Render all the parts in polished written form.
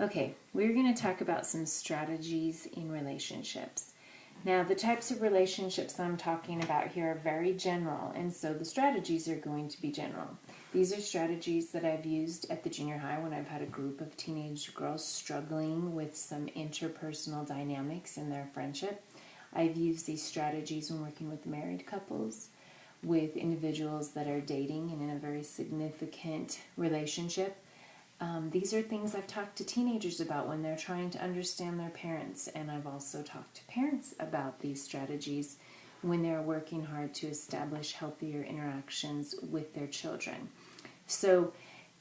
Okay, we're going to talk about some strategies in relationships. Now, the types of relationships I'm talking about here are very general, and so the strategies are going to be general. These are strategies that I've used at the junior high when I've had a group of teenage girls struggling with some interpersonal dynamics in their friendship. I've used these strategies when working with married couples, with individuals that are dating and in a very significant relationship. These are things I've talked to teenagers about when they're trying to understand their parents, and I've also talked to parents about these strategies when they're working hard to establish healthier interactions with their children. So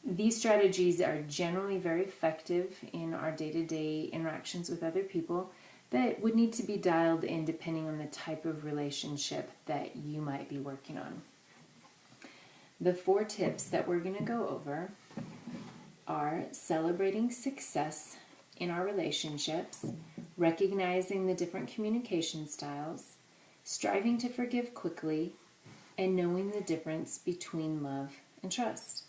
these strategies are generally very effective in our day-to-day interactions with other people, but would need to be dialed in depending on the type of relationship that you might be working on. The 4 tips that we're going to go over are celebrating success in our relationships, recognizing the different communication styles, striving to forgive quickly, and knowing the difference between love and trust.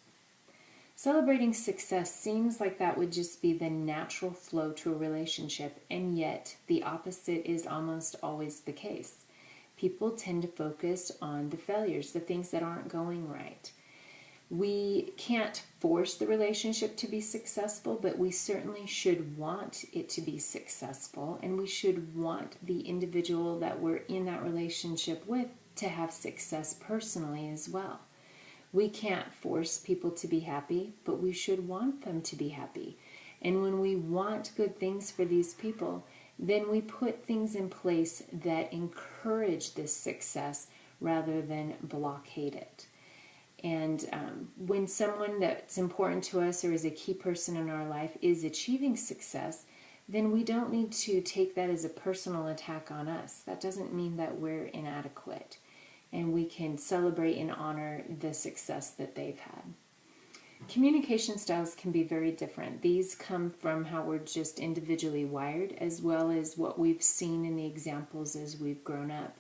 Celebrating success seems like that would just be the natural flow to a relationship, and yet the opposite is almost always the case. People tend to focus on the failures, the things that aren't going right. We can't force the relationship to be successful, but we certainly should want it to be successful, and we should want the individual that we're in that relationship with to have success personally as well. We can't force people to be happy, but we should want them to be happy. And when we want good things for these people, then we put things in place that encourage this success rather than blockade it. And when someone that's important to us or is a key person in our life is achieving success, then we don't need to take that as a personal attack on us. That doesn't mean that we're inadequate. And we can celebrate and honor the success that they've had. Communication styles can be very different. These come from how we're just individually wired, as well as what we've seen in the examples as we've grown up.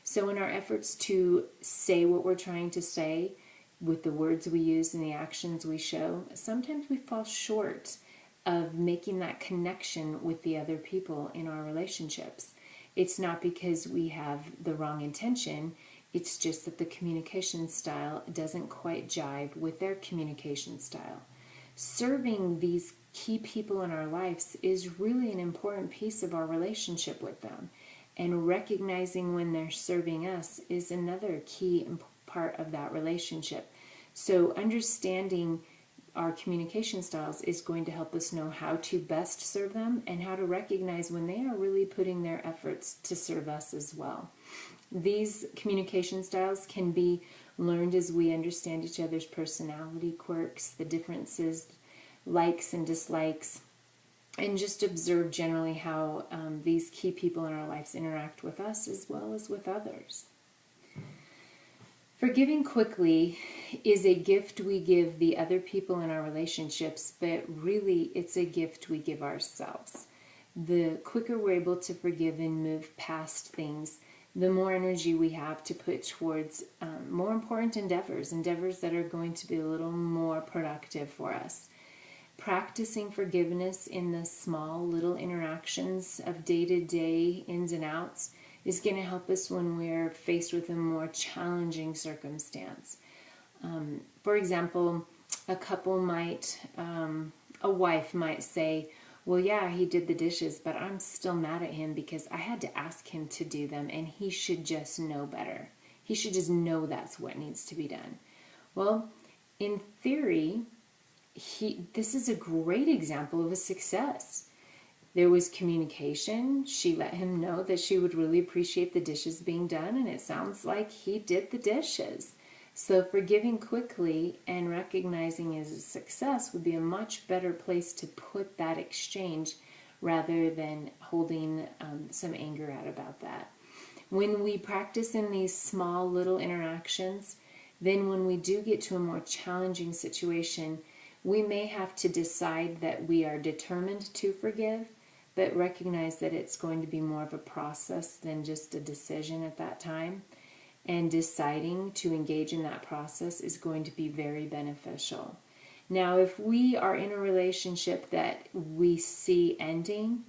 So in our efforts to say what we're trying to say, with the words we use and the actions we show, sometimes we fall short of making that connection with the other people in our relationships. It's not because we have the wrong intention, it's just that the communication style doesn't quite jive with their communication style. Serving these key people in our lives is really an important piece of our relationship with them. And recognizing when they're serving us is another key part of that relationship. So understanding our communication styles is going to help us know how to best serve them and how to recognize when they are really putting their efforts to serve us as well. These communication styles can be learned as we understand each other's personality quirks, the differences, likes and dislikes, and just observe generally how these key people in our lives interact with us as well as with others. Forgiving quickly is a gift we give the other people in our relationships, but really it's a gift we give ourselves. The quicker we're able to forgive and move past things, the more energy we have to put towards more important endeavors that are going to be a little more productive for us. Practicing forgiveness in the small little interactions of day-to-day ins and outs is going to help us when we're faced with a more challenging circumstance. For example, a wife might say, well, yeah, he did the dishes, but I'm still mad at him because I had to ask him to do them, and he should just know better. He should just know that's what needs to be done. Well, in theory, this is a great example of a success. There was communication. She let him know that she would really appreciate the dishes being done, and it sounds like he did the dishes. So forgiving quickly and recognizing as a success would be a much better place to put that exchange rather than holding some anger out about that. When we practice in these small little interactions, then when we do get to a more challenging situation, we may have to decide that we are determined to forgive, but recognize that it's going to be more of a process than just a decision at that time. And deciding to engage in that process is going to be very beneficial. Now, if we are in a relationship that we see ending,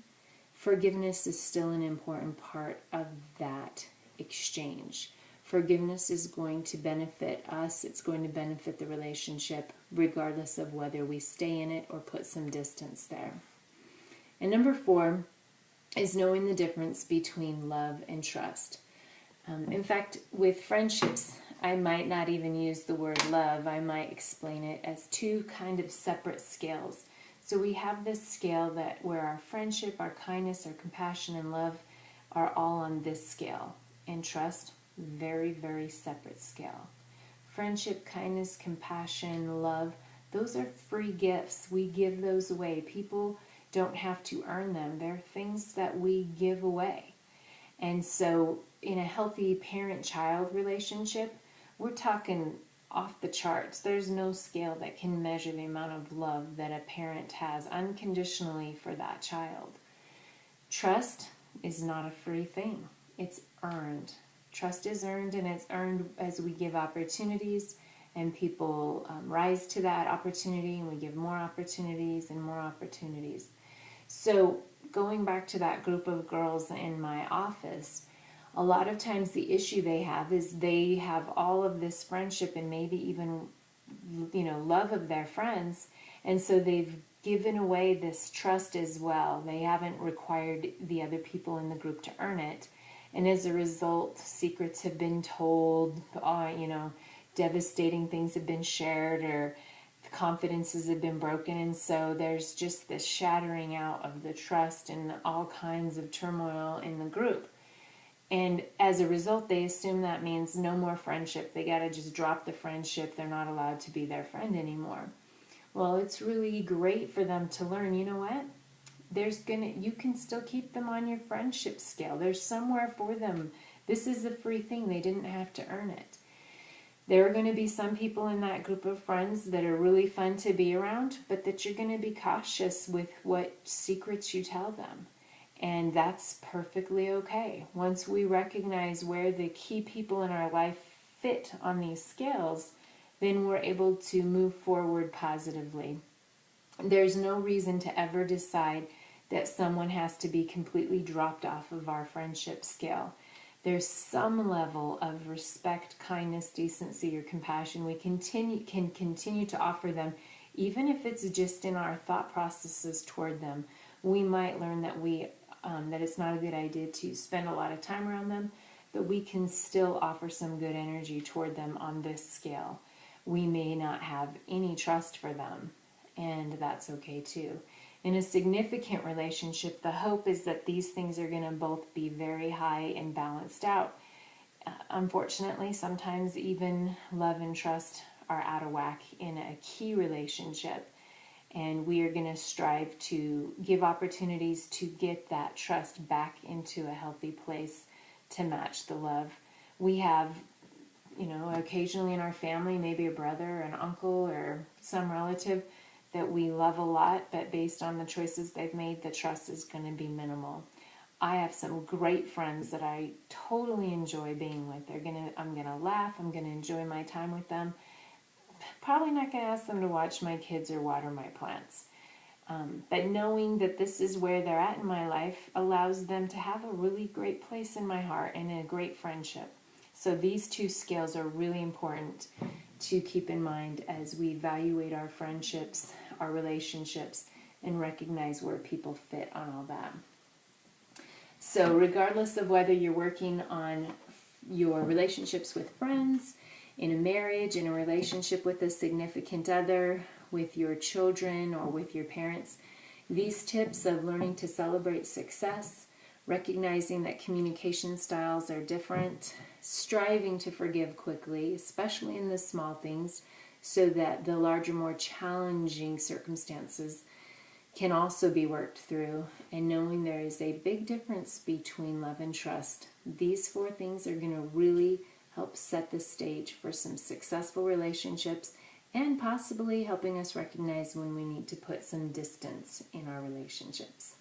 forgiveness is still an important part of that exchange. Forgiveness is going to benefit us, it's going to benefit the relationship, regardless of whether we stay in it or put some distance there. And number 4 is knowing the difference between love and trust. In fact, with friendships, I might not even use the word love. I might explain it as 2 kind of separate scales. So we have this scale where our friendship, our kindness, our compassion, and love are all on this scale. And trust, very, very separate scale. Friendship, kindness, compassion, love, those are free gifts. We give those away. People don't have to earn them. They're things that we give away. And so in a healthy parent-child relationship, we're talking off the charts. There's no scale that can measure the amount of love that a parent has unconditionally for that child. Trust is not a free thing. It's earned. Trust is earned, and it's earned as we give opportunities, and people rise to that opportunity, and we give more opportunities and more opportunities. So going back to that group of girls in my office, a lot of times the issue they have is they have all of this friendship and maybe even, love of their friends, and so they've given away this trust as well. They haven't required the other people in the group to earn it, and as a result, secrets have been told, devastating things have been shared, or confidences have been broken, and so there's just this shattering out of the trust and all kinds of turmoil in the group. And as a result, they assume that means no more friendship. They got to just drop the friendship. They're not allowed to be their friend anymore. Well, it's really great for them to learn, you know what? You can still keep them on your friendship scale. There's somewhere for them. This is a free thing. They didn't have to earn it. There are going to be some people in that group of friends that are really fun to be around, but that you're going to be cautious with what secrets you tell them. And that's perfectly okay. Once we recognize where the key people in our life fit on these scales, then we're able to move forward positively. There's no reason to ever decide that someone has to be completely dropped off of our friendship scale. There's some level of respect, kindness, decency, or compassion we can continue to offer them, even if it's just in our thought processes toward them. We might learn that that it's not a good idea to spend a lot of time around them, but we can still offer some good energy toward them on this scale. We may not have any trust for them, and that's okay too. In a significant relationship, the hope is that these things are going to both be very high and balanced out. Unfortunately, sometimes even love and trust are out of whack in a key relationship. And we are going to strive to give opportunities to get that trust back into a healthy place to match the love. We have, occasionally in our family, maybe a brother, an uncle, or some relative that we love a lot, but based on the choices they've made, the trust is going to be minimal. I have some great friends that I totally enjoy being with. I'm going to laugh, I'm going to enjoy my time with them. Probably not going to ask them to watch my kids or water my plants. But knowing that this is where they're at in my life allows them to have a really great place in my heart and a great friendship. So these 2 scales are really important to keep in mind as we evaluate our friendships, our relationships, and recognize where people fit on all that. So regardless of whether you're working on your relationships with friends, in a marriage, in a relationship with a significant other, with your children, or with your parents, these tips of learning to celebrate success, recognizing that communication styles are different, striving to forgive quickly, especially in the small things, so that the larger, more challenging circumstances can also be worked through, and knowing there is a big difference between love and trust. These 4 things are going to really help set the stage for some successful relationships, and possibly helping us recognize when we need to put some distance in our relationships.